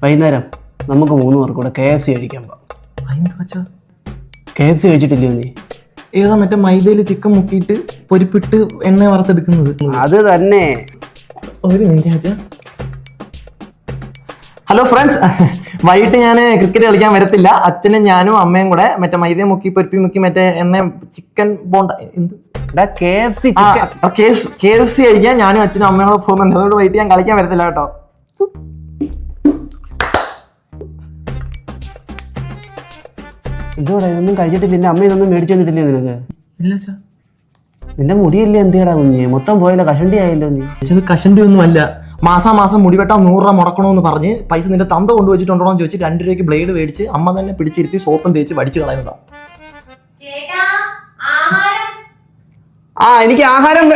വൈകുന്നേരം നമുക്ക് 3 പേർക്ക് കൂടെ KFC കഴിക്കാൻ പോവാം. KFC കഴിച്ചിട്ടില്ലയോ നീ? ഏതാ മറ്റേ മൈദയിൽ ചിക്കൻ മുക്കിയിട്ട് പൊരിപ്പിട്ട് എണ്ണ വറുത്തെടുക്കുന്നത്? അത് തന്നെ. ഒരു മിനിറ്റ്. ഹലോ ഫ്രണ്ട്സ്, വൈകിട്ട് ഞാൻ ക്രിക്കറ്റ് കളിക്കാൻ വരത്തില്ല. അച്ഛനും ഞാനും അമ്മയും കൂടെ മറ്റേ മൈദ മുക്കി പൊരിപ്പി മുക്കി മറ്റേ എണ്ണ ചിക്കൻ ബോണ്ട KFC കഴിക്കാൻ ഞാനും അച്ഛനും അമ്മയും കൂടെ പോകുന്നുണ്ട്. അതുകൊണ്ട് വൈകിട്ട് ഞാൻ കളിക്കാൻ വരത്തില്ല കേട്ടോ. ഇതോടെ ഇതൊന്നും കഴിച്ചിട്ടില്ല. അമ്മ ഇതൊന്നും മേടിച്ചു തന്നിട്ടില്ലേ നിനക്ക്? ഇല്ല. നിന്റെ മുടിയല്ലേ എന്തിയടാ കുഞ്ഞ്? മൊത്തം പോയല്ലോ, കഷണ്ടി ആയല്ലോ നീ. കഷണ്ടി ഒന്നും അല്ല. മാസം മുടി വെട്ടാൻ 100 രൂപ മുടക്കണമെന്ന് പറഞ്ഞ് പൈസ നിന്റെ തന്ത കൊണ്ടുവച്ചിട്ടുണ്ടോ എന്ന് ചോദിച്ച് 2 രൂപയ്ക്ക് ബ്ലേഡ് മേടിച്ച് അമ്മ തന്നെ പിടിച്ചിരുത്തി സോപ്പും തേച്ച് വടിച്ചു കളയുന്നതാണ്. എനിക്ക് ആഹാരം